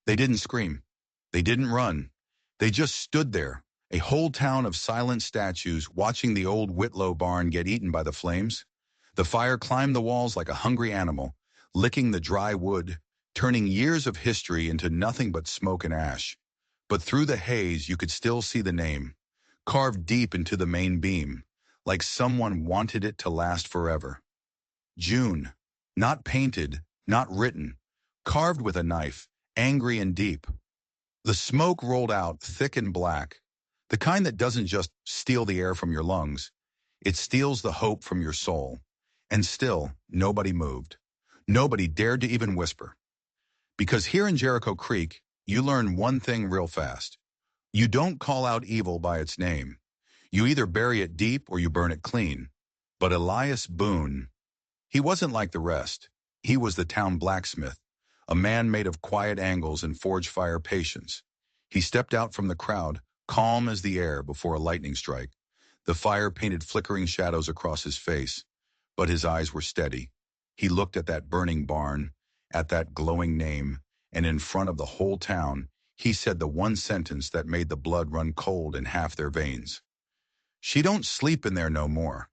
They didn't scream. They didn't run. They just stood there, a whole town of silent statues watching the old Whitlow barn get eaten by the flames. The fire climbed the walls like a hungry animal, licking the dry wood, turning years of history into nothing but smoke and ash. But through the haze, you could still see the name, carved deep into the main beam, like someone wanted it to last forever. June. Not painted, not written, carved with a knife, angry and deep. The smoke rolled out thick and black, the kind that doesn't just steal the air from your lungs, it steals the hope from your soul. And still, nobody moved. Nobody dared to even whisper. Because here in Jericho Creek, you learn one thing real fast. You don't call out evil by its name. You either bury it deep or you burn it clean. But Elias Boone, he wasn't like the rest. He was the town blacksmith, a man made of quiet angles and forge fire patience. He stepped out from the crowd, calm as the air before a lightning strike. The fire painted flickering shadows across his face, but his eyes were steady. He looked at that burning barn, at that glowing name, and in front of the whole town, he said the one sentence that made the blood run cold in half their veins. "She don't sleep in there no more."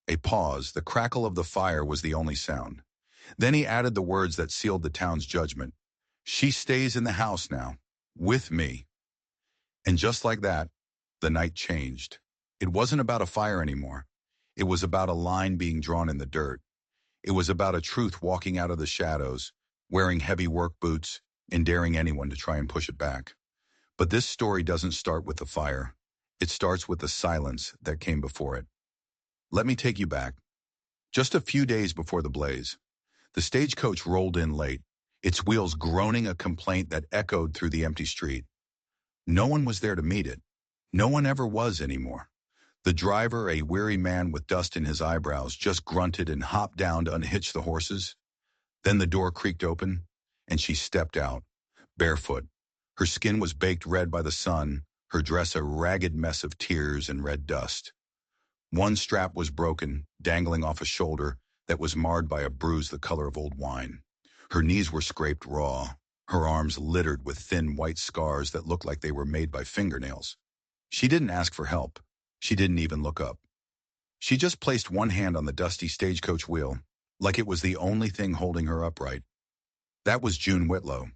A pause, the crackle of the fire was the only sound. Then he added the words that sealed the town's judgment. "She stays in the house now, with me." And just like that, the night changed. It wasn't about a fire anymore. It was about a line being drawn in the dirt. It was about a truth walking out of the shadows, wearing heavy work boots, and daring anyone to try and push it back. But this story doesn't start with the fire. It starts with the silence that came before it. Let me take you back. Just a few days before the blaze, the stagecoach rolled in late, its wheels groaning a complaint that echoed through the empty street. No one was there to meet it. No one ever was anymore. The driver, a weary man with dust in his eyebrows, just grunted and hopped down to unhitch the horses. Then the door creaked open, and she stepped out, barefoot. Her skin was baked red by the sun, her dress a ragged mess of tears and red dust. One strap was broken, dangling off a shoulder that was marred by a bruise the color of old wine. Her knees were scraped raw, her arms littered with thin white scars that looked like they were made by fingernails. She didn't ask for help. She didn't even look up. She just placed one hand on the dusty stagecoach wheel, like it was the only thing holding her upright. That was June Whitlow.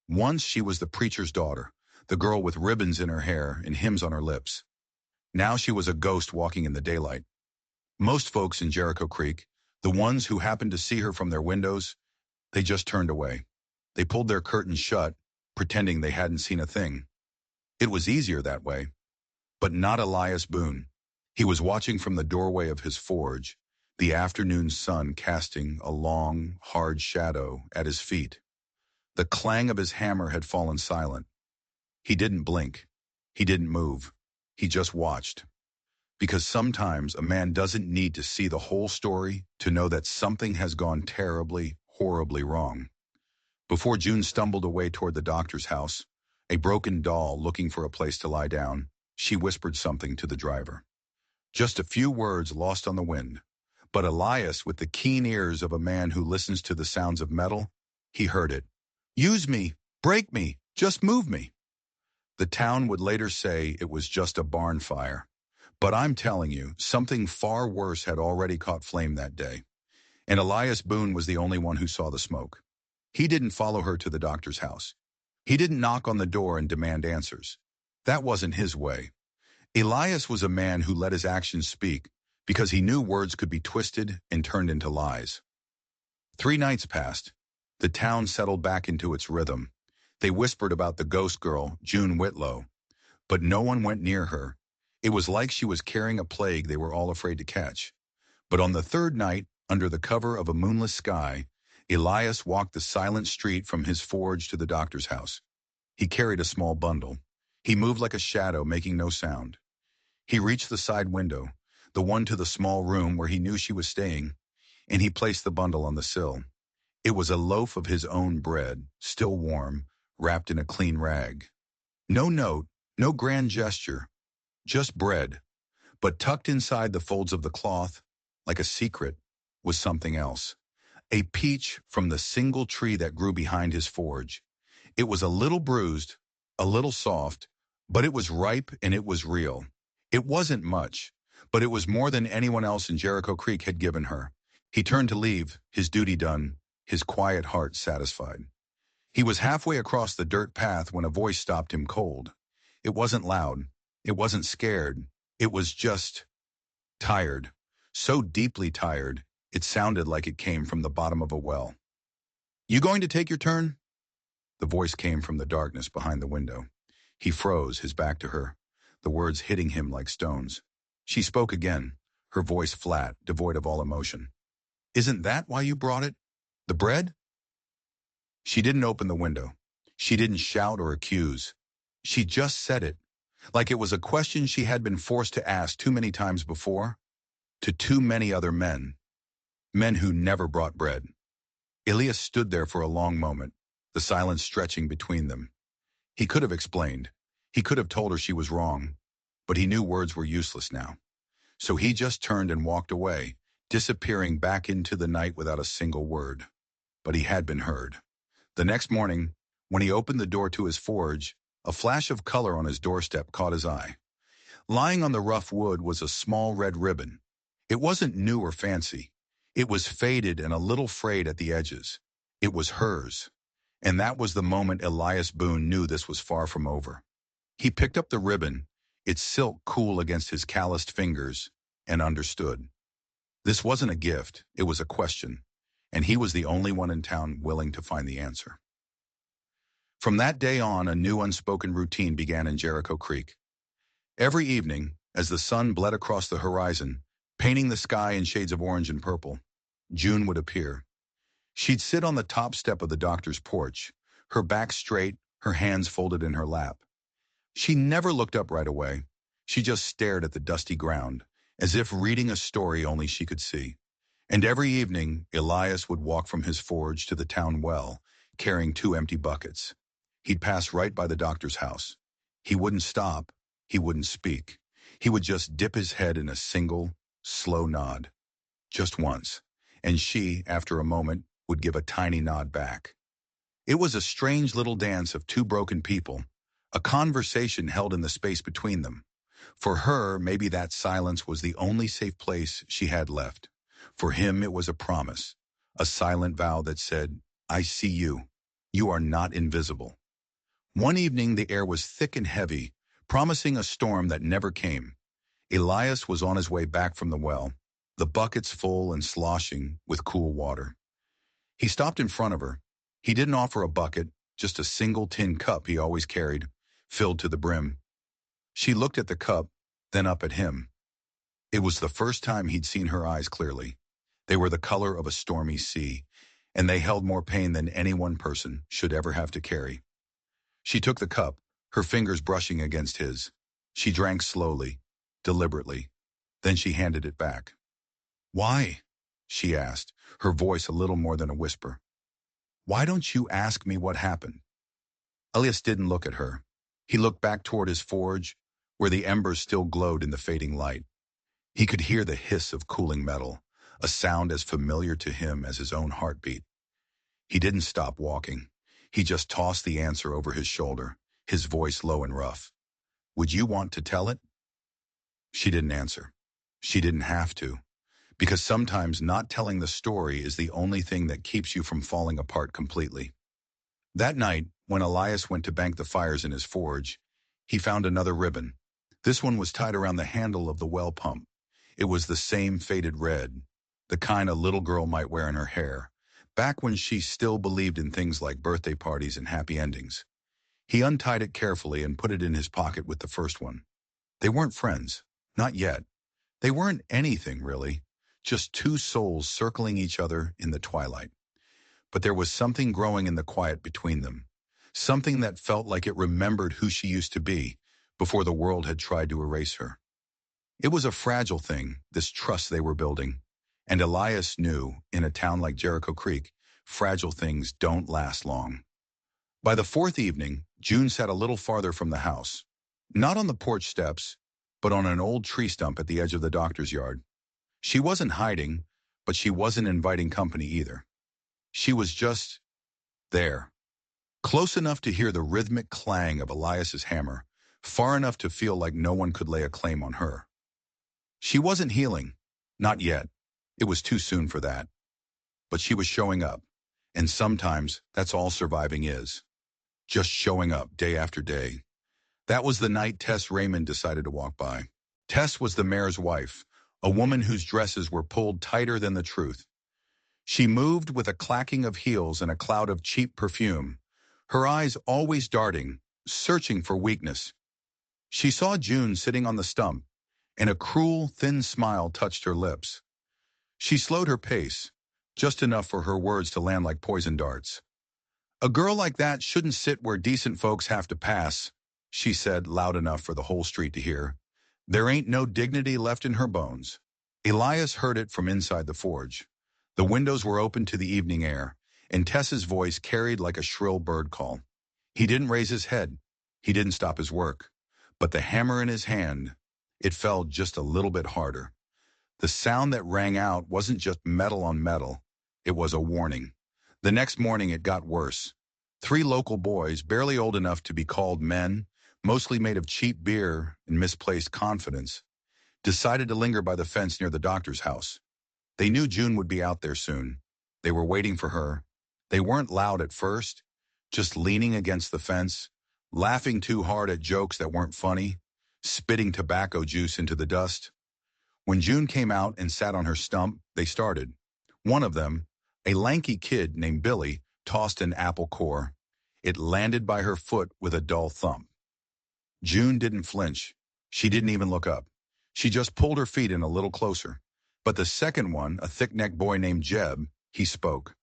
Once she was the preacher's daughter, the girl with ribbons in her hair and hymns on her lips. Now she was a ghost walking in the daylight. Most folks in Jericho Creek, the ones who happened to see her from their windows, they just turned away. They pulled their curtains shut, pretending they hadn't seen a thing. It was easier that way. But not Elias Boone. He was watching from the doorway of his forge, the afternoon sun casting a long, hard shadow at his feet. The clang of his hammer had fallen silent. He didn't blink. He didn't move. He just watched. Because sometimes a man doesn't need to see the whole story to know that something has gone terribly, horribly wrong. Before June stumbled away toward the doctor's house, a broken doll looking for a place to lie down, she whispered something to the driver. Just a few words lost on the wind. But Elias, with the keen ears of a man who listens to the sounds of metal, he heard it. "Use me, break me, just move me." The town would later say it was just a barn fire. But I'm telling you, something far worse had already caught flame that day. And Elias Boone was the only one who saw the smoke. He didn't follow her to the doctor's house. He didn't knock on the door and demand answers. That wasn't his way. Elias was a man who let his actions speak because he knew words could be twisted and turned into lies. 3 nights passed. The town settled back into its rhythm. They whispered about the ghost girl, June Whitlow, but no one went near her. It was like she was carrying a plague they were all afraid to catch. But on the 3rd night, under the cover of a moonless sky, Elias walked the silent street from his forge to the doctor's house. He carried a small bundle. He moved like a shadow, making no sound. He reached the side window, the one to the small room where he knew she was staying, and he placed the bundle on the sill. It was a loaf of his own bread, still warm, wrapped in a clean rag. No note, no grand gesture, just bread. But tucked inside the folds of the cloth, like a secret, was something else. A peach from the single tree that grew behind his forge. It was a little bruised, a little soft, but it was ripe and it was real. It wasn't much, but it was more than anyone else in Jericho Creek had given her. He turned to leave, his duty done, his quiet heart satisfied. He was halfway across the dirt path when a voice stopped him cold. It wasn't loud. It wasn't scared. It was just tired. So deeply tired, it sounded like it came from the bottom of a well. "You going to take your turn?" The voice came from the darkness behind the window. He froze, his back to her, the words hitting him like stones. She spoke again, her voice flat, devoid of all emotion. "Isn't that why you brought it? The bread?" She didn't open the window. She didn't shout or accuse. She just said it, like it was a question she had been forced to ask too many times before, to too many other men. Men who never brought bread. Elias stood there for a long moment, the silence stretching between them. He could have explained. He could have told her she was wrong, but he knew words were useless now. So he just turned and walked away, disappearing back into the night without a single word. But he had been heard. The next morning, when he opened the door to his forge, a flash of color on his doorstep caught his eye. Lying on the rough wood was a small red ribbon. It wasn't new or fancy. It was faded and a little frayed at the edges. It was hers. And that was the moment Elias Boone knew this was far from over. He picked up the ribbon, its silk cool against his calloused fingers, and understood. This wasn't a gift, it was a question, and he was the only one in town willing to find the answer. From that day on, a new unspoken routine began in Jericho Creek. Every evening, as the sun bled across the horizon, painting the sky in shades of orange and purple, June would appear. She'd sit on the top step of the doctor's porch, her back straight, her hands folded in her lap. She never looked up right away. She just stared at the dusty ground, as if reading a story only she could see. And every evening, Elias would walk from his forge to the town well, carrying 2 empty buckets. He'd pass right by the doctor's house. He wouldn't stop. He wouldn't speak. He would just dip his head in a single, slow nod. Just once. And she, after a moment, would give a tiny nod back. It was a strange little dance of 2 broken people, a conversation held in the space between them. For her, maybe that silence was the only safe place she had left. For him, it was a promise, a silent vow that said, "I see you. You are not invisible." One evening, the air was thick and heavy, promising a storm that never came. Elias was on his way back from the well, the buckets full and sloshing with cool water. He stopped in front of her. He didn't offer a bucket, just a single tin cup he always carried, filled to the brim. She looked at the cup, then up at him. It was the first time he'd seen her eyes clearly. They were the color of a stormy sea, and they held more pain than any one person should ever have to carry. She took the cup, her fingers brushing against his. She drank slowly, deliberately. Then she handed it back. "Why?" she asked, her voice a little more than a whisper. "Why don't you ask me what happened?" Elias didn't look at her. He looked back toward his forge, where the embers still glowed in the fading light. He could hear the hiss of cooling metal, a sound as familiar to him as his own heartbeat. He didn't stop walking. He just tossed the answer over his shoulder, his voice low and rough. "Would you want to tell it?" She didn't answer. She didn't have to, because sometimes not telling the story is the only thing that keeps you from falling apart completely. That night, when Elias went to bank the fires in his forge, he found another ribbon. This one was tied around the handle of the well pump. It was the same faded red, the kind a little girl might wear in her hair, back when she still believed in things like birthday parties and happy endings. He untied it carefully and put it in his pocket with the first one. They weren't friends, not yet. They weren't anything, really, just 2 souls circling each other in the twilight. But there was something growing in the quiet between them, something that felt like it remembered who she used to be before the world had tried to erase her. It was a fragile thing, this trust they were building, and Elias knew, in a town like Jericho Creek, fragile things don't last long. By the 4th evening, June sat a little farther from the house, not on the porch steps, but on an old tree stump at the edge of the doctor's yard. She wasn't hiding, but she wasn't inviting company either. She was just there, close enough to hear the rhythmic clang of Elias's hammer, far enough to feel like no one could lay a claim on her. She wasn't healing. Not yet. It was too soon for that. But she was showing up. And sometimes that's all surviving is. Just showing up day after day. That was the night Tess Raymond decided to walk by. Tess was the mayor's wife, a woman whose dresses were pulled tighter than the truth. She moved with a clacking of heels and a cloud of cheap perfume, her eyes always darting, searching for weakness. She saw June sitting on the stump, and a cruel, thin smile touched her lips. She slowed her pace, just enough for her words to land like poison darts. "A girl like that shouldn't sit where decent folks have to pass," she said loud enough for the whole street to hear. "There ain't no dignity left in her bones." Elias heard it from inside the forge. The windows were open to the evening air, and Tess's voice carried like a shrill bird call. He didn't raise his head. He didn't stop his work. But the hammer in his hand, it fell just a little bit harder. The sound that rang out wasn't just metal on metal. It was a warning. The next morning it got worse. 3 local boys, barely old enough to be called men, mostly made of cheap beer and misplaced confidence, decided to linger by the fence near the doctor's house. They knew June would be out there soon. They were waiting for her. They weren't loud at first, just leaning against the fence, laughing too hard at jokes that weren't funny, spitting tobacco juice into the dust. When June came out and sat on her stump, they started. One of them, a lanky kid named Billy, tossed an apple core. It landed by her foot with a dull thump. June didn't flinch. She didn't even look up. She just pulled her feet in a little closer. But the second one, a thick-necked boy named Jeb, he spoke.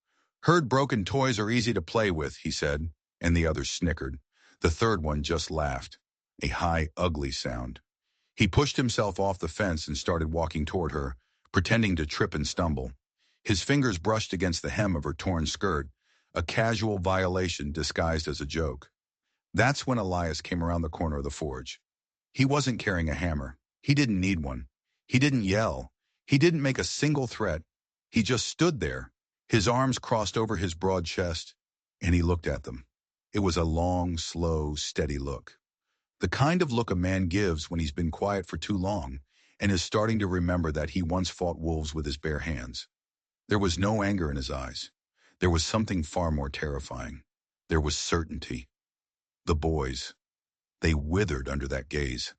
"Heard broken toys are easy to play with," he said, and the others snickered. The third one just laughed, a high, ugly sound. He pushed himself off the fence and started walking toward her, pretending to trip and stumble. His fingers brushed against the hem of her torn skirt, a casual violation disguised as a joke. That's when Elias came around the corner of the forge. He wasn't carrying a hammer. He didn't need one. He didn't yell. He didn't make a single threat. He just stood there, his arms crossed over his broad chest, and he looked at them. It was a long, slow, steady look. The kind of look a man gives when he's been quiet for too long and is starting to remember that he once fought wolves with his bare hands. There was no anger in his eyes. There was something far more terrifying. There was certainty. The boys, they withered under that gaze.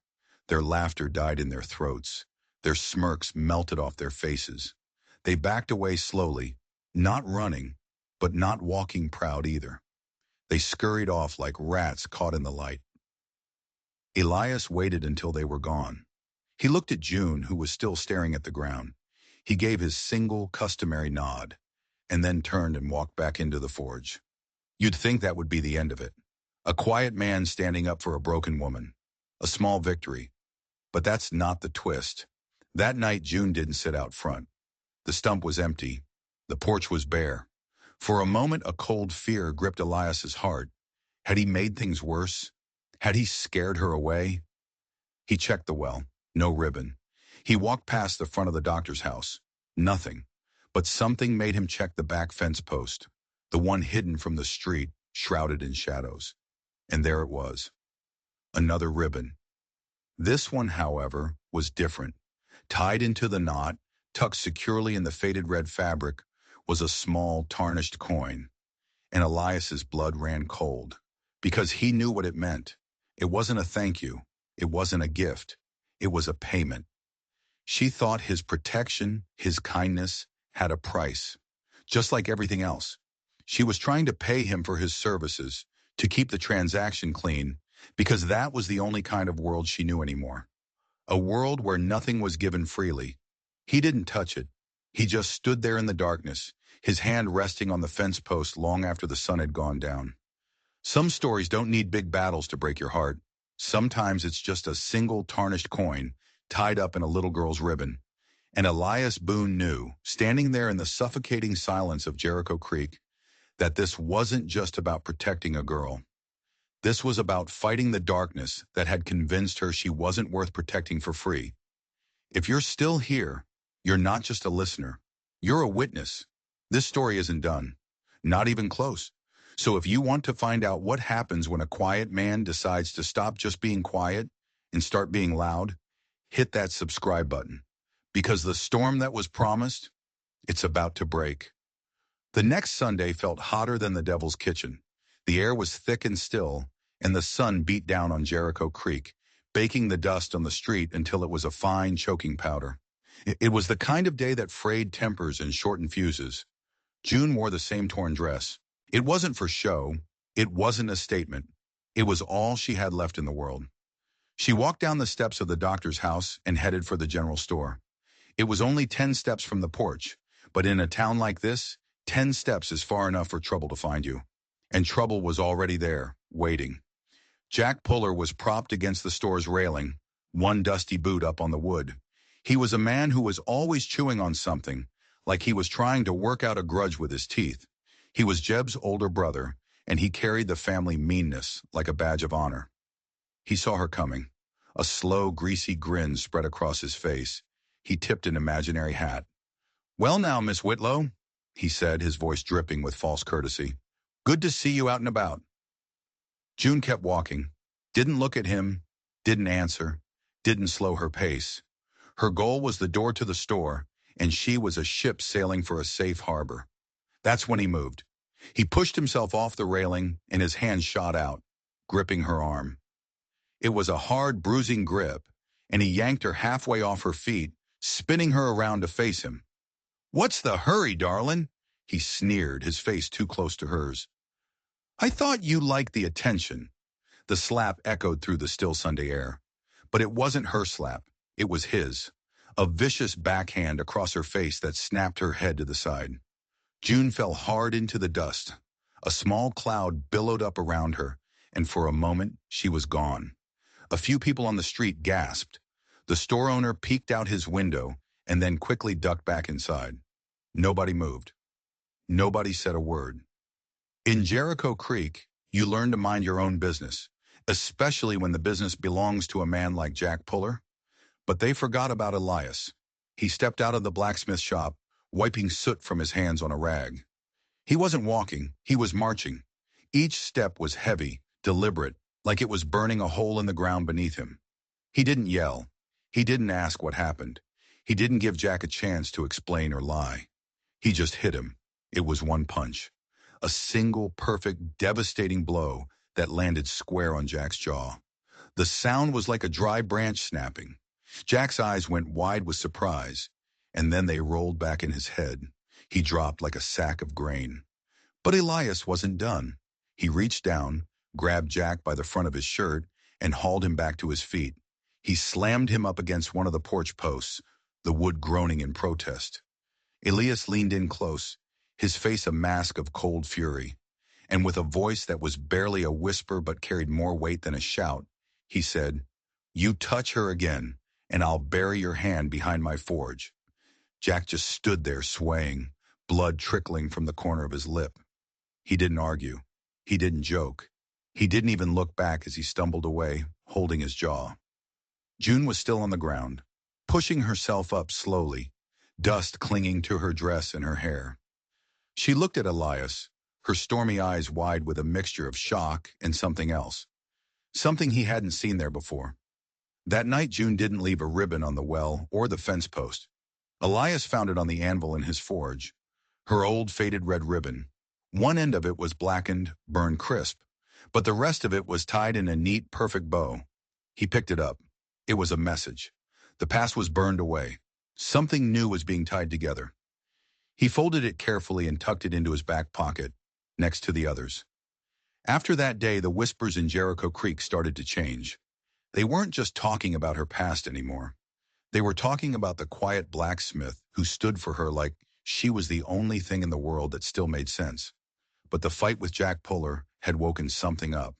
Their laughter died in their throats. Their smirks melted off their faces. They backed away slowly, not running, but not walking proud either. They scurried off like rats caught in the light. Elias waited until they were gone. He looked at June, who was still staring at the ground. He gave his single, customary nod, and then turned and walked back into the forge. You'd think that would be the end of it. A quiet man standing up for a broken woman. A small victory. But that's not the twist. That night, June didn't sit out front. The stump was empty. The porch was bare. For a moment, a cold fear gripped Elias's heart. Had he made things worse? Had he scared her away? He checked the well. No ribbon. He walked past the front of the doctor's house. Nothing. But something made him check the back fence post, the one hidden from the street, shrouded in shadows. And there it was. Another ribbon. This one, however, was different. Tied into the knot, tucked securely in the faded red fabric, was a small, tarnished coin. And Elias's blood ran cold, because he knew what it meant. It wasn't a thank you. It wasn't a gift. It was a payment. She thought his protection, his kindness, had a price, just like everything else. She was trying to pay him for his services, to keep the transaction clean, because that was the only kind of world she knew anymore. A world where nothing was given freely. He didn't touch it. He just stood there in the darkness, his hand resting on the fence post long after the sun had gone down. Some stories don't need big battles to break your heart. Sometimes it's just a single tarnished coin tied up in a little girl's ribbon. And Elias Boone knew, standing there in the suffocating silence of Jericho Creek, that this wasn't just about protecting a girl. This was about fighting the darkness that had convinced her she wasn't worth protecting for free. If you're still here, you're not just a listener. You're a witness. This story isn't done. Not even close. So if you want to find out what happens when a quiet man decides to stop just being quiet and start being loud, hit that subscribe button. Because the storm that was promised, it's about to break. The next Sunday felt hotter than the devil's kitchen. The air was thick and still, and the sun beat down on Jericho Creek, baking the dust on the street until it was a fine, choking powder. It was the kind of day that frayed tempers and shortened fuses. June wore the same torn dress. It wasn't for show. It wasn't a statement. It was all she had left in the world. She walked down the steps of the doctor's house and headed for the general store. It was only 10 steps from the porch, but in a town like this, 10 steps is far enough for trouble to find you. And trouble was already there, waiting. Jack Puller was propped against the store's railing, one dusty boot up on the wood. He was a man who was always chewing on something, like he was trying to work out a grudge with his teeth. He was Jeb's older brother, and he carried the family meanness like a badge of honor. He saw her coming. A slow, greasy grin spread across his face. He tipped an imaginary hat. "Well now, Miss Whitlow," he said, his voice dripping with false courtesy. "Good to see you out and about." June kept walking, didn't look at him, didn't answer, didn't slow her pace. Her goal was the door to the store, and she was a ship sailing for a safe harbor. That's when he moved. He pushed himself off the railing, and his hand shot out, gripping her arm. It was a hard, bruising grip, and he yanked her halfway off her feet, spinning her around to face him. "What's the hurry, darling?" he sneered, his face too close to hers. "I thought you liked the attention." The slap echoed through the still Sunday air. But it wasn't her slap. It was his. A vicious backhand across her face that snapped her head to the side. June fell hard into the dust. A small cloud billowed up around her, and for a moment she was gone. A few people on the street gasped. The store owner peeked out his window and then quickly ducked back inside. Nobody moved. Nobody said a word. In Jericho Creek, you learn to mind your own business, especially when the business belongs to a man like Jack Puller. But they forgot about Elias. He stepped out of the blacksmith shop, wiping soot from his hands on a rag. He wasn't walking, he was marching. Each step was heavy, deliberate, like it was burning a hole in the ground beneath him. He didn't yell. He didn't ask what happened. He didn't give Jack a chance to explain or lie. He just hit him. It was one punch. A single, perfect, devastating blow that landed square on Jack's jaw. The sound was like a dry branch snapping. Jack's eyes went wide with surprise, and then they rolled back in his head. He dropped like a sack of grain. But Elias wasn't done. He reached down, grabbed Jack by the front of his shirt, and hauled him back to his feet. He slammed him up against one of the porch posts, the wood groaning in protest. Elias leaned in close, his face a mask of cold fury. And with a voice that was barely a whisper but carried more weight than a shout, he said, "You touch her again, and I'll bury your hand behind my forge." Jack just stood there swaying, blood trickling from the corner of his lip. He didn't argue. He didn't joke. He didn't even look back as he stumbled away, holding his jaw. June was still on the ground, pushing herself up slowly, dust clinging to her dress and her hair. She looked at Elias, her stormy eyes wide with a mixture of shock and something else. Something he hadn't seen there before. That night June didn't leave a ribbon on the well or the fence post. Elias found it on the anvil in his forge. Her old faded red ribbon. One end of it was blackened, burned crisp, but the rest of it was tied in a neat, perfect bow. He picked it up. It was a message. The past was burned away. Something new was being tied together. He folded it carefully and tucked it into his back pocket, next to the others. After that day, the whispers in Jericho Creek started to change. They weren't just talking about her past anymore. They were talking about the quiet blacksmith who stood for her like she was the only thing in the world that still made sense. But the fight with Jack Puller had woken something up.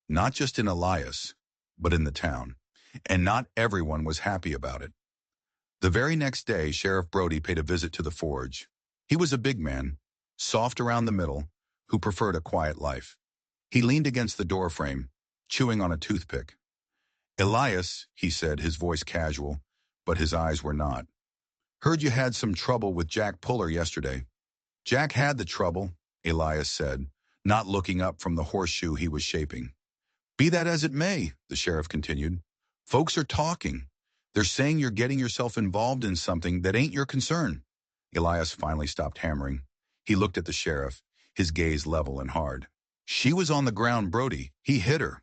Not just in Elias, but in the town. And not everyone was happy about it. The very next day, Sheriff Brody paid a visit to the forge. He was a big man, soft around the middle, who preferred a quiet life. He leaned against the doorframe, chewing on a toothpick. "Elias," he said, his voice casual, but his eyes were not. "Heard you had some trouble with Jack Puller yesterday." "Jack had the trouble," Elias said, not looking up from the horseshoe he was shaping. Be that as it may, the sheriff continued, folks are talking. They're saying you're getting yourself involved in something that ain't your concern. Elias finally stopped hammering. He looked at the sheriff, his gaze level and hard. She was on the ground, Brody. He hit her.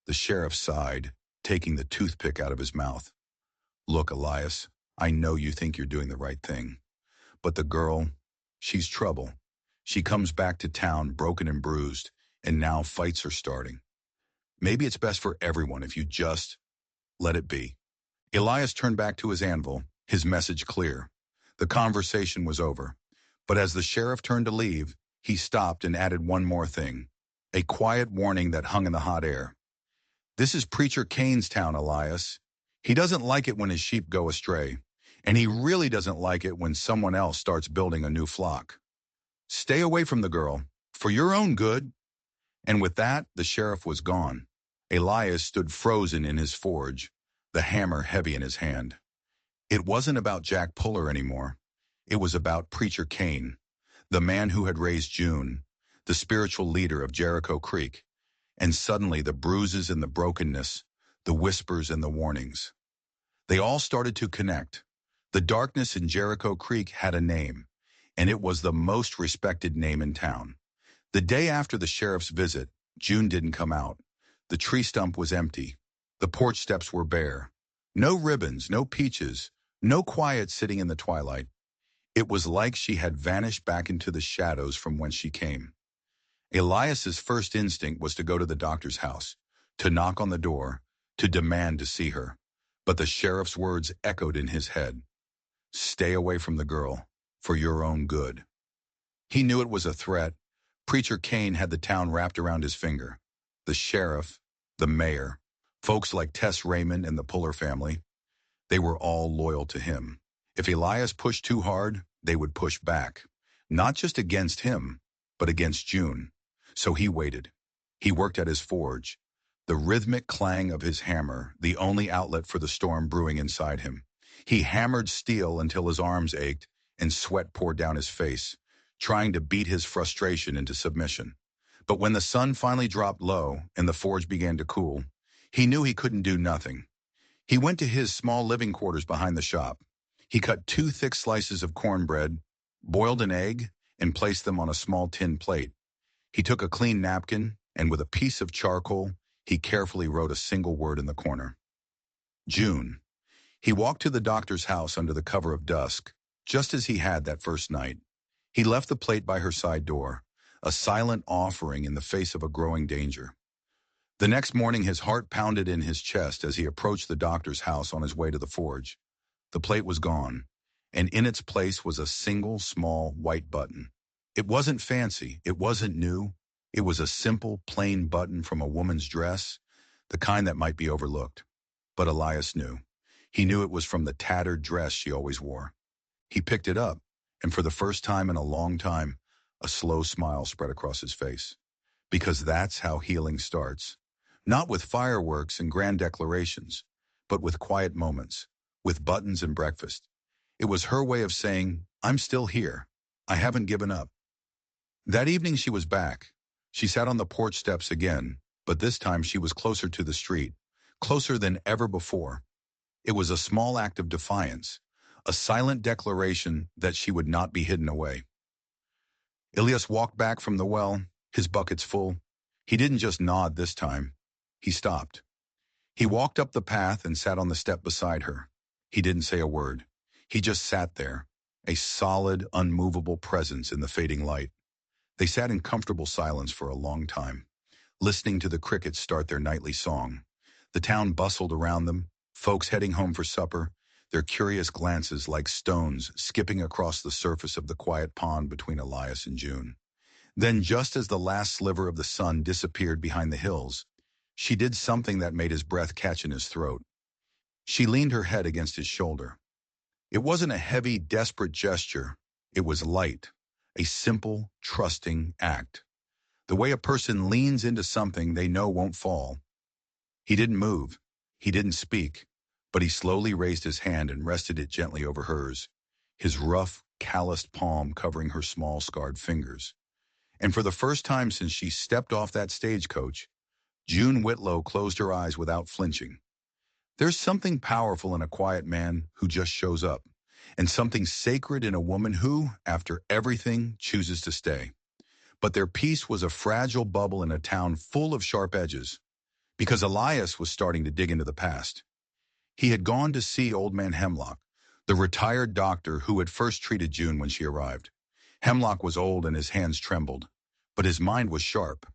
The sheriff sighed, taking the toothpick out of his mouth. Look, Elias, I know you think you're doing the right thing. But the girl, she's trouble. She comes back to town broken and bruised, and now fights are starting. Maybe it's best for everyone if you just let it be. Elias turned back to his anvil, his message clear. The conversation was over. But as the sheriff turned to leave, he stopped and added one more thing. A quiet warning that hung in the hot air. This is Preacher Cain's town, Elias. He doesn't like it when his sheep go astray. And he really doesn't like it when someone else starts building a new flock. Stay away from the girl, for your own good. And with that, the sheriff was gone. Elias stood frozen in his forge, the hammer heavy in his hand. It wasn't about Jack Puller anymore. It was about Preacher Cain, the man who had raised June, the spiritual leader of Jericho Creek. And suddenly the bruises and the brokenness, the whispers and the warnings. They all started to connect. The darkness in Jericho Creek had a name, and it was the most respected name in town. The day after the sheriff's visit, June didn't come out. The tree stump was empty. The porch steps were bare. No ribbons, no peaches, no quiet sitting in the twilight. It was like she had vanished back into the shadows from whence she came. Elias's first instinct was to go to the doctor's house, to knock on the door, to demand to see her. But the sheriff's words echoed in his head. Stay away from the girl, for your own good. He knew it was a threat. Preacher Cain had the town wrapped around his finger. The sheriff, the mayor, folks like Tess Raymond and the Puller family, they were all loyal to him. If Elias pushed too hard, they would push back. Not just against him, but against June. So he waited. He worked at his forge. The rhythmic clang of his hammer, the only outlet for the storm brewing inside him. He hammered steel until his arms ached and sweat poured down his face, trying to beat his frustration into submission. But when the sun finally dropped low and the forge began to cool, he knew he couldn't do nothing. He went to his small living quarters behind the shop. He cut 2 thick slices of cornbread, boiled an egg, and placed them on a small tin plate. He took a clean napkin, and with a piece of charcoal, he carefully wrote a single word in the corner. June. He walked to the doctor's house under the cover of dusk, just as he had that first night. He left the plate by her side door, a silent offering in the face of a growing danger. The next morning his heart pounded in his chest as he approached the doctor's house on his way to the forge. The plate was gone, and in its place was a single small white button. It wasn't fancy, it wasn't new. It was a simple, plain button from a woman's dress, the kind that might be overlooked. But Elias knew. He knew it was from the tattered dress she always wore. He picked it up, and for the first time in a long time, a slow smile spread across his face. Because that's how healing starts. Not with fireworks and grand declarations, but with quiet moments, with buttons and breakfast. It was her way of saying, I'm still here. I haven't given up. That evening she was back. She sat on the porch steps again, but this time she was closer to the street, closer than ever before. It was a small act of defiance, a silent declaration that she would not be hidden away. Elias walked back from the well, his buckets full. He didn't just nod this time. He stopped. He walked up the path and sat on the step beside her. He didn't say a word. He just sat there, a solid, unmovable presence in the fading light. They sat in comfortable silence for a long time, listening to the crickets start their nightly song. The town bustled around them, folks heading home for supper, their curious glances like stones skipping across the surface of the quiet pond between Elias and June. Then, just as the last sliver of the sun disappeared behind the hills, she did something that made his breath catch in his throat. She leaned her head against his shoulder. It wasn't a heavy, desperate gesture. It was light, a simple, trusting act. The way a person leans into something they know won't fall. He didn't move. He didn't speak. But he slowly raised his hand and rested it gently over hers, his rough, calloused palm covering her small, scarred fingers. And for the first time since she stepped off that stagecoach, June Whitlow closed her eyes without flinching. There's something powerful in a quiet man who just shows up, and something sacred in a woman who, after everything, chooses to stay. But their peace was a fragile bubble in a town full of sharp edges, because Elias was starting to dig into the past. He had gone to see Old Man Hemlock, the retired doctor who had first treated June when she arrived. Hemlock was old and his hands trembled, but his mind was sharp.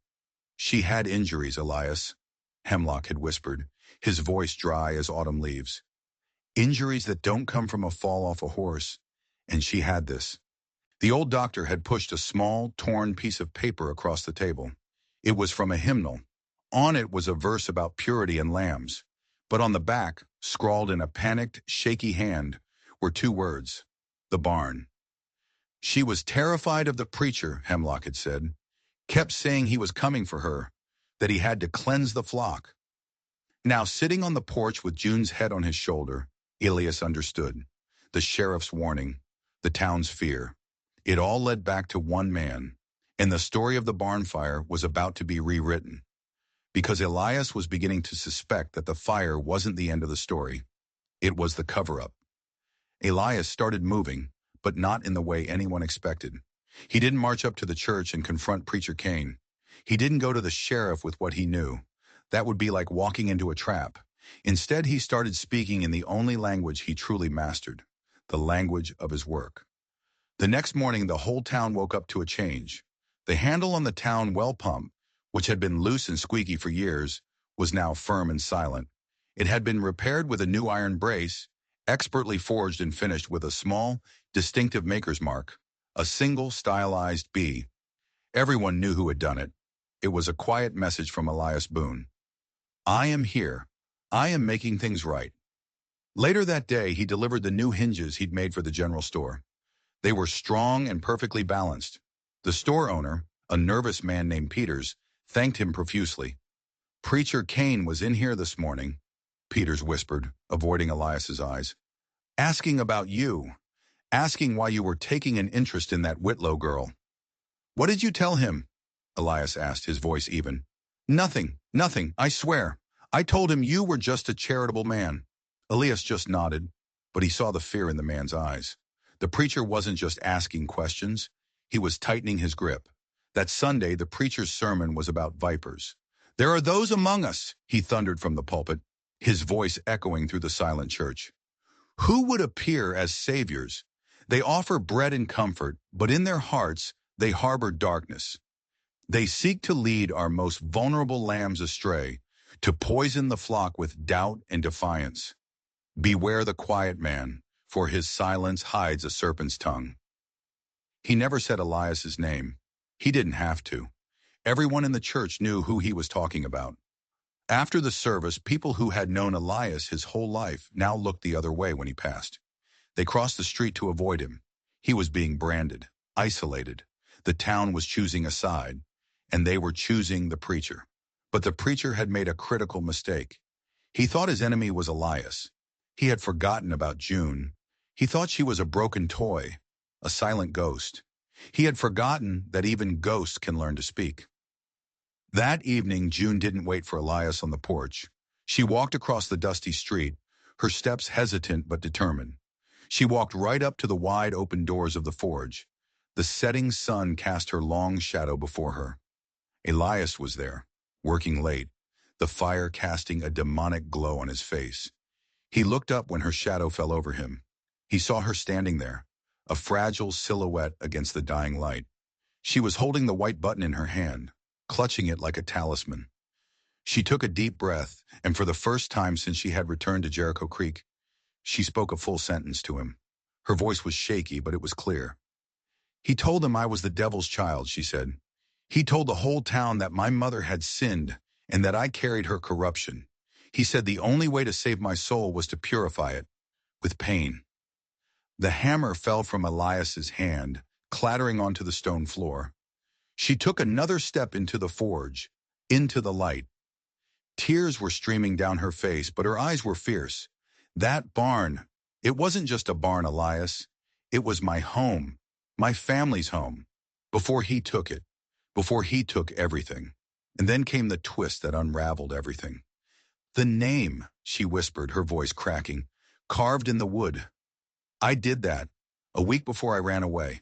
"She had injuries, Elias," Hemlock had whispered, his voice dry as autumn leaves. "Injuries that don't come from a fall off a horse, and she had this." The old doctor had pushed a small, torn piece of paper across the table. It was from a hymnal. On it was a verse about purity and lambs, but on the back, scrawled in a panicked, shaky hand, were two words: the barn. She was terrified of the preacher, Hemlock had said, kept saying he was coming for her, that he had to cleanse the flock. Now, sitting on the porch with June's head on his shoulder, Elias understood. The sheriff's warning, the town's fear. It all led back to one man, and the story of the barn fire was about to be rewritten, because Elias was beginning to suspect that the fire wasn't the end of the story. It was the cover-up. Elias started moving, but not in the way anyone expected. He didn't march up to the church and confront Preacher Cain. He didn't go to the sheriff with what he knew. That would be like walking into a trap. Instead, he started speaking in the only language he truly mastered, the language of his work. The next morning, the whole town woke up to a change. The handle on the town well pump, which had been loose and squeaky for years, was now firm and silent. It had been repaired with a new iron brace, expertly forged and finished with a small, distinctive maker's mark, a single stylized B. Everyone knew who had done it. It was a quiet message from Elias Boone. "I am here. I am making things right." Later that day, he delivered the new hinges he'd made for the general store. They were strong and perfectly balanced. The store owner, a nervous man named Peters, thanked him profusely. "Preacher Cain was in here this morning," Peters whispered, avoiding Elias's eyes. "Asking about you. Asking why you were taking an interest in that Whitlow girl." "What did you tell him?" Elias asked, his voice even. Nothing, I swear. I told him you were just a charitable man." Elias just nodded, but he saw the fear in the man's eyes. The preacher wasn't just asking questions. He was tightening his grip. That Sunday, the preacher's sermon was about vipers. "There are those among us," he thundered from the pulpit, his voice echoing through the silent church, "who would appear as saviors. They offer bread and comfort, but in their hearts, they harbor darkness. They seek to lead our most vulnerable lambs astray, to poison the flock with doubt and defiance. Beware the quiet man, for his silence hides a serpent's tongue." He never said Elias's name. He didn't have to. Everyone in the church knew who he was talking about. After the service, people who had known Elias his whole life now looked the other way when he passed. They crossed the street to avoid him. He was being branded, isolated. The town was choosing a side, and they were choosing the preacher. But the preacher had made a critical mistake. He thought his enemy was Elias. He had forgotten about June. He thought she was a broken toy, a silent ghost. He had forgotten that even ghosts can learn to speak. That evening, June didn't wait for Elias on the porch. She walked across the dusty street, her steps hesitant but determined. She walked right up to the wide open doors of the forge. The setting sun cast her long shadow before her. Elias was there, working late, the fire casting a demonic glow on his face. He looked up when her shadow fell over him. He saw her standing there, a fragile silhouette against the dying light. She was holding the white button in her hand, clutching it like a talisman. She took a deep breath, and for the first time since she had returned to Jericho Creek, she spoke a full sentence to him. Her voice was shaky, but it was clear. "He told them I was the devil's child," she said. "He told the whole town that my mother had sinned and that I carried her corruption. He said the only way to save my soul was to purify it, with pain." The hammer fell from Elias's hand, clattering onto the stone floor. She took another step into the forge, into the light. Tears were streaming down her face, but her eyes were fierce. "That barn, it wasn't just a barn, Elias. It was my home, my family's home, before he took it. before he took everything. And then came the twist that unraveled everything. The name, she whispered, her voice cracking, carved in the wood. I did that, a week before I ran away.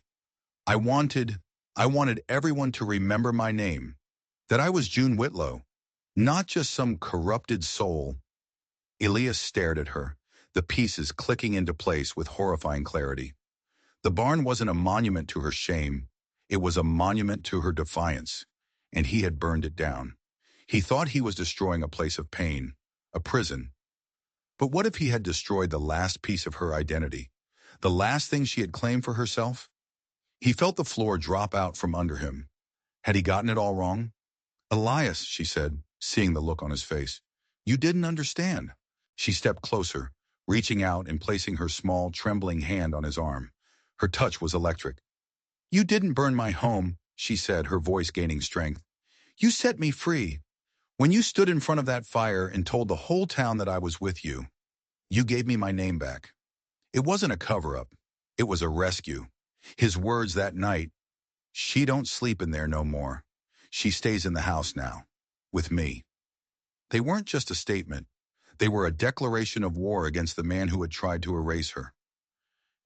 I wanted, I wanted everyone to remember my name, that I was June Whitlow, not just some corrupted soul. Elias stared at her, the pieces clicking into place with horrifying clarity. The barn wasn't a monument to her shame. It was a monument to her defiance, and he had burned it down. He thought he was destroying a place of pain, a prison. But what if he had destroyed the last piece of her identity, the last thing she had claimed for herself? He felt the floor drop out from under him. Had he gotten it all wrong? Elias, she said, seeing the look on his face. You didn't understand. She stepped closer, reaching out and placing her small, trembling hand on his arm. Her touch was electric. You didn't burn my home, she said, her voice gaining strength. You set me free. When you stood in front of that fire and told the whole town that I was with you, you gave me my name back. It wasn't a cover-up. It was a rescue. His words that night, she don't sleep in there no more. She stays in the house now, with me. They weren't just a statement. They were a declaration of war against the man who had tried to erase her.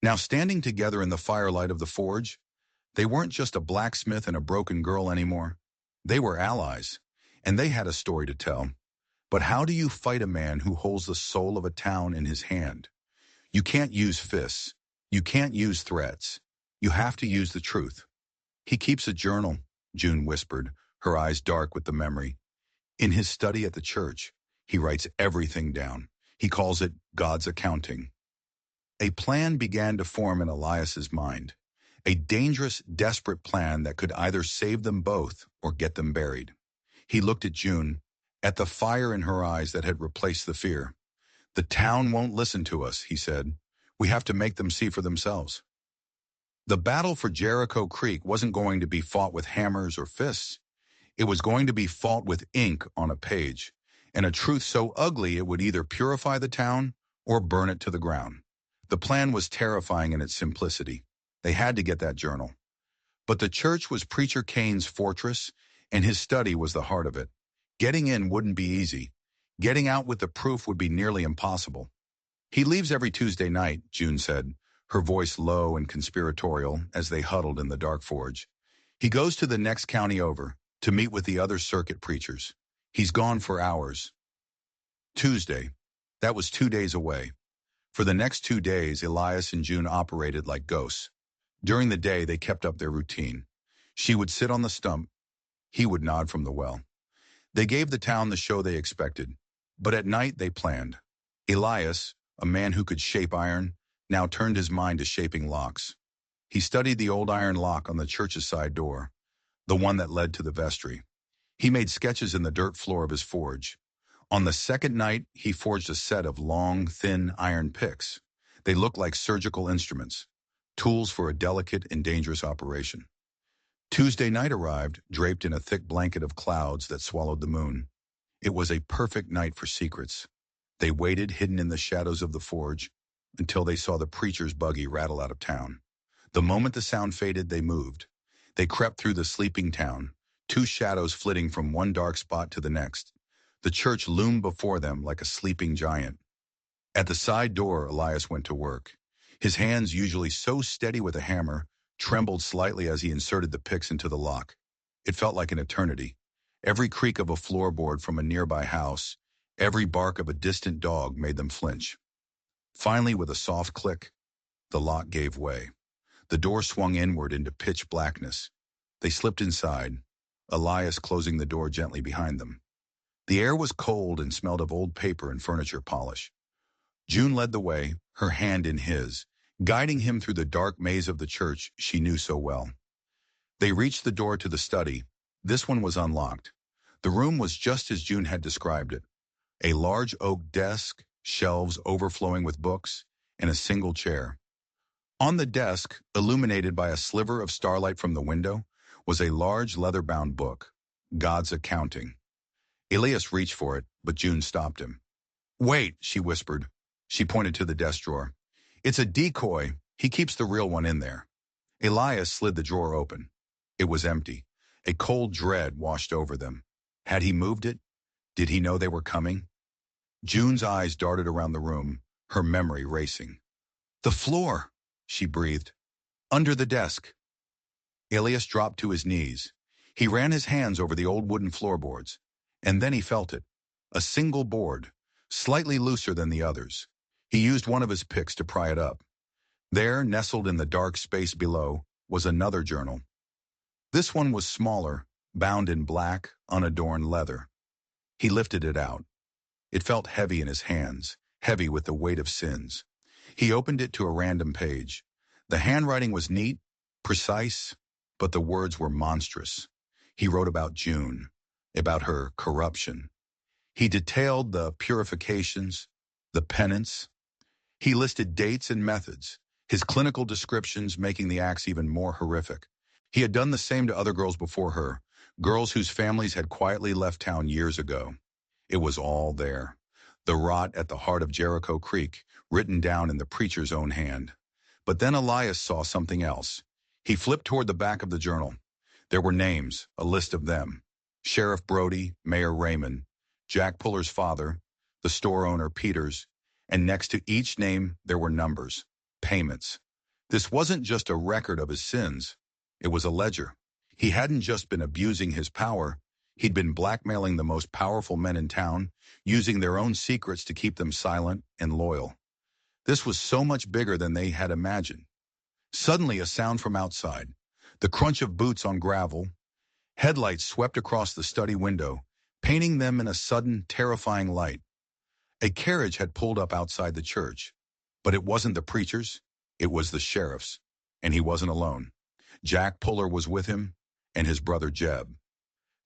Now standing together in the firelight of the forge, they weren't just a blacksmith and a broken girl anymore. They were allies, and they had a story to tell. But how do you fight a man who holds the soul of a town in his hand? You can't use fists. You can't use threats. You have to use the truth. He keeps a journal, June whispered, her eyes dark with the memory. In his study at the church, he writes everything down. He calls it God's accounting. A plan began to form in Elias's mind. A dangerous, desperate plan that could either save them both or get them buried. He looked at June, at the fire in her eyes that had replaced the fear. The town won't listen to us, he said. We have to make them see for themselves. The battle for Jericho Creek wasn't going to be fought with hammers or fists. It was going to be fought with ink on a page, and a truth so ugly it would either purify the town or burn it to the ground. The plan was terrifying in its simplicity. They had to get that journal. But the church was Preacher Cain's fortress, and his study was the heart of it. Getting in wouldn't be easy. Getting out with the proof would be nearly impossible. He leaves every Tuesday night, June said, her voice low and conspiratorial as they huddled in the dark forge. He goes to the next county over to meet with the other circuit preachers. He's gone for hours. Tuesday. That was 2 days away. For the next 2 days, Elias and June operated like ghosts. During the day, they kept up their routine. She would sit on the stump. He would nod from the well. They gave the town the show they expected. But at night, they planned. Elias, a man who could shape iron, now turned his mind to shaping locks. He studied the old iron lock on the church's side door, the one that led to the vestry. He made sketches in the dirt floor of his forge. On the second night, he forged a set of long, thin iron picks. They looked like surgical instruments, tools for a delicate and dangerous operation. Tuesday night arrived, draped in a thick blanket of clouds that swallowed the moon. It was a perfect night for secrets. They waited, hidden in the shadows of the forge, until they saw the preacher's buggy rattle out of town. The moment the sound faded, they moved. They crept through the sleeping town, two shadows flitting from one dark spot to the next. The church loomed before them like a sleeping giant. At the side door, Elias went to work. His hands, usually so steady with a hammer, trembled slightly as he inserted the picks into the lock. It felt like an eternity. Every creak of a floorboard from a nearby house, every bark of a distant dog made them flinch. Finally, with a soft click, the lock gave way. The door swung inward into pitch blackness. They slipped inside, Elias closing the door gently behind them. The air was cold and smelled of old paper and furniture polish. June led the way, her hand in his, guiding him through the dark maze of the church she knew so well. They reached the door to the study. This one was unlocked. The room was just as June had described it. A large oak desk, shelves overflowing with books, and a single chair. On the desk, illuminated by a sliver of starlight from the window, was a large leather-bound book, God's Accounting. Elias reached for it, but June stopped him. Wait, she whispered. She pointed to the desk drawer. It's a decoy. He keeps the real one in there. Elias slid the drawer open. It was empty. A cold dread washed over them. Had he moved it? Did he know they were coming? June's eyes darted around the room, her memory racing. The floor, she breathed. Under the desk. Elias dropped to his knees. He ran his hands over the old wooden floorboards, and then he felt it. A single board, slightly looser than the others. He used one of his picks to pry it up. There, nestled in the dark space below, was another journal. This one was smaller, bound in black, unadorned leather. He lifted it out. It felt heavy in his hands, heavy with the weight of sins. He opened it to a random page. The handwriting was neat, precise, but the words were monstrous. He wrote about June, about her corruption. He detailed the purifications, the penance. He listed dates and methods, his clinical descriptions making the acts even more horrific. He had done the same to other girls before her, girls whose families had quietly left town years ago. It was all there. The rot at the heart of Jericho Creek, written down in the preacher's own hand. But then Elias saw something else. He flipped toward the back of the journal. There were names, a list of them. Sheriff Brody, Mayor Raymond, Jack Puller's father, the store owner Peters, and next to each name there were numbers, payments. This wasn't just a record of his sins. It was a ledger. He hadn't just been abusing his power. He'd been blackmailing the most powerful men in town, using their own secrets to keep them silent and loyal. This was so much bigger than they had imagined. Suddenly, a sound from outside. The crunch of boots on gravel. Headlights swept across the study window, painting them in a sudden, terrifying light. A carriage had pulled up outside the church. But it wasn't the preacher's. It was the sheriff's. And he wasn't alone. Jack Puller was with him, and his brother Jeb.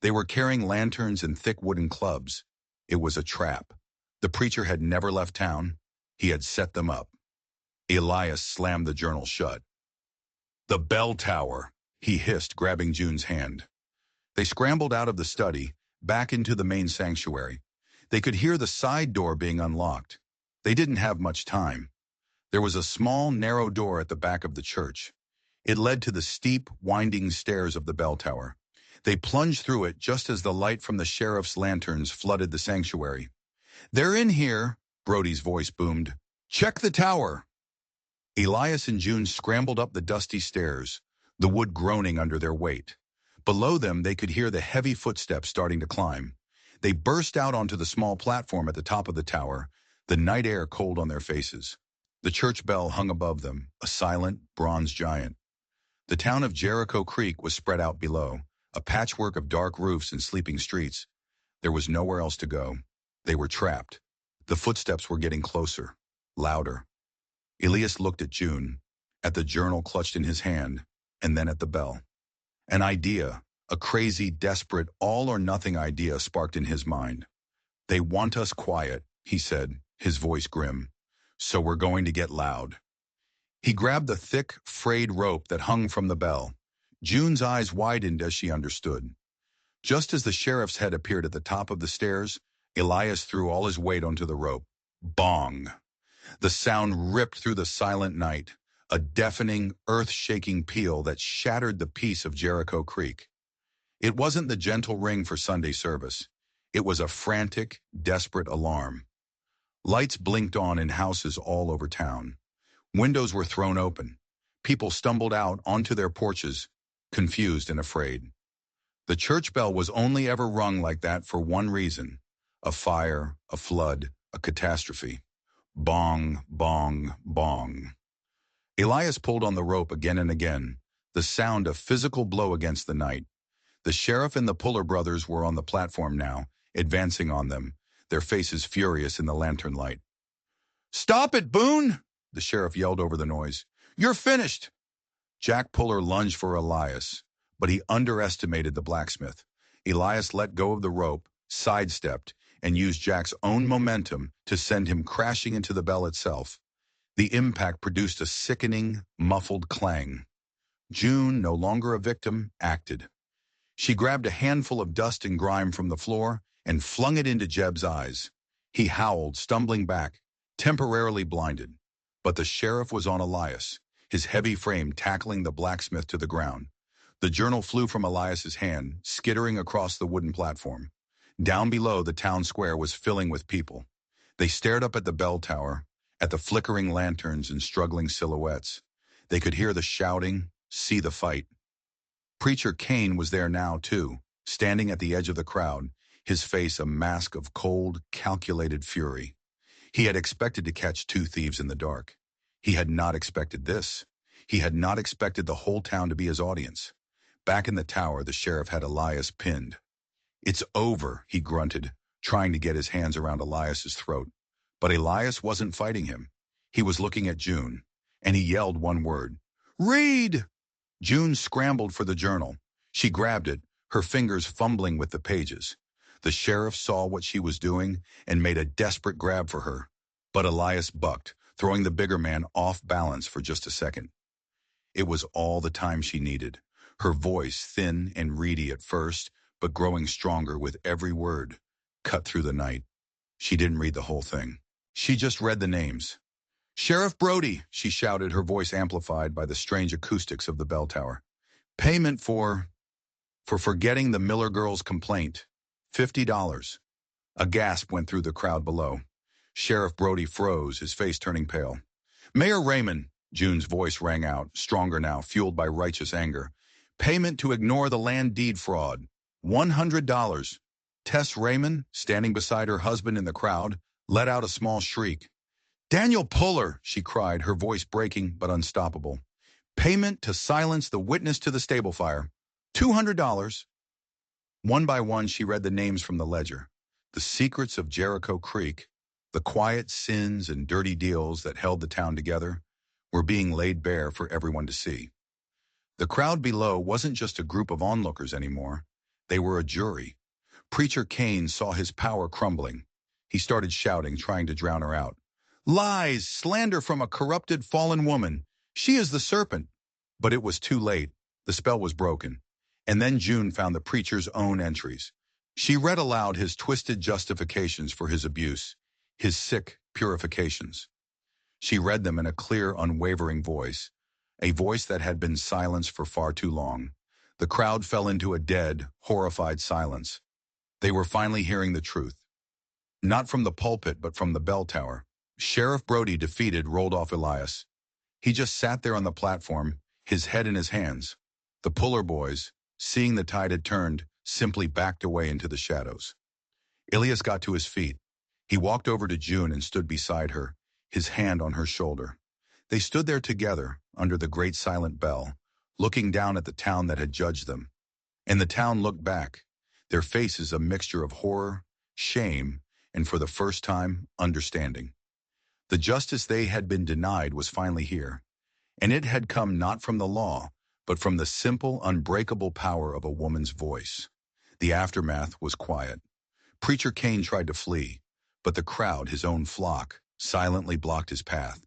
They were carrying lanterns and thick wooden clubs. It was a trap. The preacher had never left town. He had set them up. Elias slammed the journal shut. "The bell tower," he hissed, grabbing June's hand. They scrambled out of the study, back into the main sanctuary. They could hear the side door being unlocked. They didn't have much time. There was a small, narrow door at the back of the church. It led to the steep, winding stairs of the bell tower. They plunged through it just as the light from the sheriff's lanterns flooded the sanctuary. "They're in here," Brody's voice boomed. "Check the tower." Elias and June scrambled up the dusty stairs, the wood groaning under their weight. Below them, they could hear the heavy footsteps starting to climb. They burst out onto the small platform at the top of the tower, the night air cold on their faces. The church bell hung above them, a silent, bronze giant. The town of Jericho Creek was spread out below, a patchwork of dark roofs and sleeping streets. There was nowhere else to go. They were trapped. The footsteps were getting closer, louder. Elias looked at June, at the journal clutched in his hand, and then at the bell. An idea, a crazy, desperate, all-or-nothing idea sparked in his mind. "They want us quiet," he said, his voice grim. "So we're going to get loud." He grabbed the thick, frayed rope that hung from the bell. June's eyes widened as she understood. Just as the sheriff's head appeared at the top of the stairs, Elias threw all his weight onto the rope. Bong! The sound ripped through the silent night, a deafening, earth-shaking peal that shattered the peace of Jericho Creek. It wasn't the gentle ring for Sunday service. It was a frantic, desperate alarm. Lights blinked on in houses all over town. Windows were thrown open. People stumbled out onto their porches, confused and afraid. The church bell was only ever rung like that for one reason: a fire, a flood, a catastrophe. Bong, bong, bong. Elias pulled on the rope again and again, the sound a physical blow against the night. The sheriff and the Puller brothers were on the platform now, advancing on them, their faces furious in the lantern light. "Stop it, Boone!" the sheriff yelled over the noise. "You're finished!" Jack Puller lunged for Elias, but he underestimated the blacksmith. Elias let go of the rope, sidestepped, and used Jack's own momentum to send him crashing into the bell itself. The impact produced a sickening, muffled clang. June, no longer a victim, acted. She grabbed a handful of dust and grime from the floor and flung it into Jeb's eyes. He howled, stumbling back, temporarily blinded. But the sheriff was on Elias, his heavy frame tackling the blacksmith to the ground. The journal flew from Elias's hand, skittering across the wooden platform. Down below, the town square was filling with people. They stared up at the bell tower, at the flickering lanterns and struggling silhouettes. They could hear the shouting, see the fight. Preacher Cain was there now, too, standing at the edge of the crowd, his face a mask of cold, calculated fury. He had expected to catch two thieves in the dark. He had not expected this. He had not expected the whole town to be his audience. Back in the tower, the sheriff had Elias pinned. "It's over," he grunted, trying to get his hands around Elias's throat. But Elias wasn't fighting him. He was looking at June, and he yelled one word. "Read!" June scrambled for the journal. She grabbed it, her fingers fumbling with the pages. The sheriff saw what she was doing and made a desperate grab for her. But Elias bucked, throwing the bigger man off balance for just a second. It was all the time she needed. Her voice, thin and reedy at first, but growing stronger with every word, cut through the night. She didn't read the whole thing. She just read the names. "Sheriff Brody," she shouted, her voice amplified by the strange acoustics of the bell tower. "Payment for forgetting the Miller girl's complaint. $50. A gasp went through the crowd below. Sheriff Brody froze, his face turning pale. "Mayor Raymond," June's voice rang out, stronger now, fueled by righteous anger. "Payment to ignore the land deed fraud. $100. Tess Raymond, standing beside her husband in the crowd, let out a small shriek. "Daniel Puller," she cried, her voice breaking but unstoppable. "Payment to silence the witness to the stable fire. $200. One by one, she read the names from the ledger. The secrets of Jericho Creek, the quiet sins and dirty deals that held the town together, were being laid bare for everyone to see. The crowd below wasn't just a group of onlookers anymore. They were a jury. Preacher Cain saw his power crumbling. He started shouting, trying to drown her out. "Lies, slander from a corrupted, fallen woman. She is the serpent." But it was too late. The spell was broken. And then June found the preacher's own entries. She read aloud his twisted justifications for his abuse, his sick purifications. She read them in a clear, unwavering voice, a voice that had been silenced for far too long. The crowd fell into a dead, horrified silence. They were finally hearing the truth. Not from the pulpit, but from the bell tower. Sheriff Brody, defeated, rolled off Elias. He just sat there on the platform, his head in his hands. The Puller boys, seeing the tide had turned, simply backed away into the shadows. Elias got to his feet. He walked over to June and stood beside her, his hand on her shoulder. They stood there together, under the great silent bell, looking down at the town that had judged them. And the town looked back, their faces a mixture of horror, shame, and for the first time, understanding. The justice they had been denied was finally here, and it had come not from the law, but from the simple, unbreakable power of a woman's voice. The aftermath was quiet. Preacher Cain tried to flee, but the crowd, his own flock, silently blocked his path.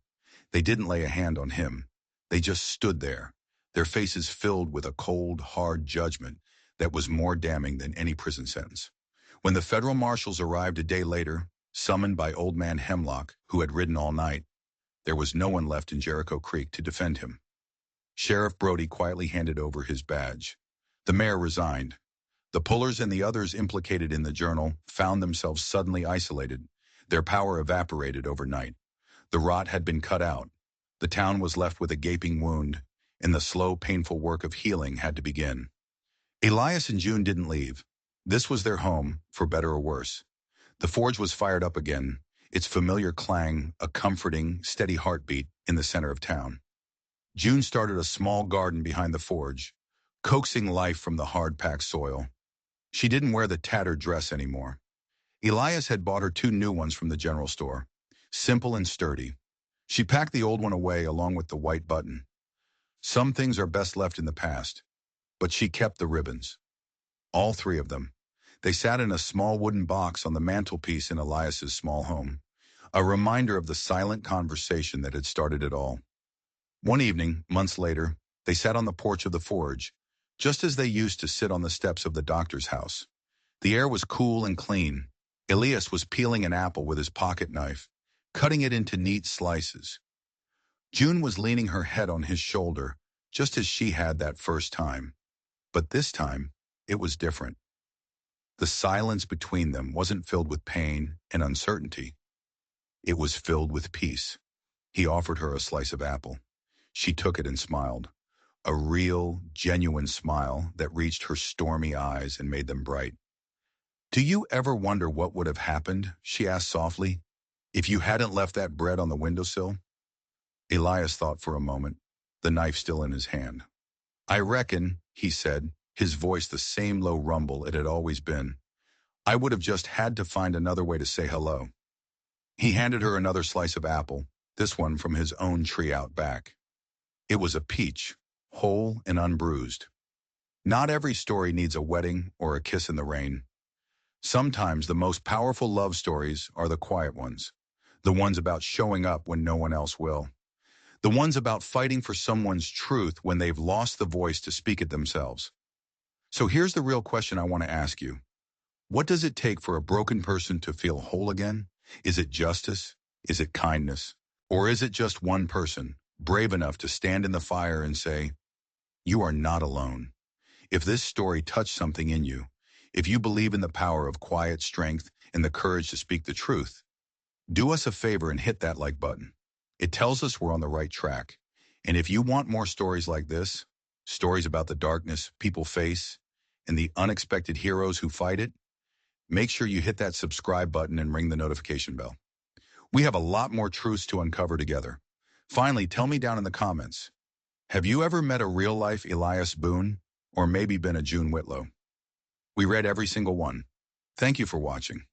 They didn't lay a hand on him. They just stood there, their faces filled with a cold, hard judgment that was more damning than any prison sentence. When the federal marshals arrived a day later, summoned by Old Man Hemlock, who had ridden all night, there was no one left in Jericho Creek to defend him. Sheriff Brody quietly handed over his badge. The mayor resigned. The Pullers and the others implicated in the journal found themselves suddenly isolated. Their power evaporated overnight. The rot had been cut out. The town was left with a gaping wound, and the slow, painful work of healing had to begin. Elias and June didn't leave. This was their home, for better or worse. The forge was fired up again, its familiar clang a comforting, steady heartbeat in the center of town. June started a small garden behind the forge, coaxing life from the hard-packed soil. She didn't wear the tattered dress anymore. Elias had bought her 2 new ones from the general store, simple and sturdy. She packed the old one away along with the white button. Some things are best left in the past, but she kept the ribbons. All 3 of them. They sat in a small wooden box on the mantelpiece in Elias's small home, a reminder of the silent conversation that had started it all. One evening, months later, they sat on the porch of the forge, just as they used to sit on the steps of the doctor's house. The air was cool and clean. Elias was peeling an apple with his pocket knife, cutting it into neat slices. June was leaning her head on his shoulder, just as she had that first time. But this time, it was different. The silence between them wasn't filled with pain and uncertainty. It was filled with peace. He offered her a slice of apple. She took it and smiled. A real, genuine smile that reached her stormy eyes and made them bright. "Do you ever wonder what would have happened," she asked softly, "if you hadn't left that bread on the windowsill?" Elias thought for a moment, the knife still in his hand. "I reckon," he said, his voice the same low rumble it had always been, "I would have just had to find another way to say hello." He handed her another slice of apple, this one from his own tree out back. It was a peach, whole and unbruised. Not every story needs a wedding or a kiss in the rain. Sometimes the most powerful love stories are the quiet ones, the ones about showing up when no one else will, the ones about fighting for someone's truth when they've lost the voice to speak it themselves. So here's the real question I want to ask you. What does it take for a broken person to feel whole again? Is it justice? Is it kindness? Or is it just one person, brave enough to stand in the fire and say, "You are not alone"? If this story touched something in you, if you believe in the power of quiet strength and the courage to speak the truth, do us a favor and hit that like button. It tells us we're on the right track. And if you want more stories like this, stories about the darkness people face and the unexpected heroes who fight it, make sure you hit that subscribe button and ring the notification bell. We have a lot more truths to uncover together. Finally, tell me down in the comments, have you ever met a real-life Elias Boone, or maybe been a June Whitlow? We read every single one. Thank you for watching.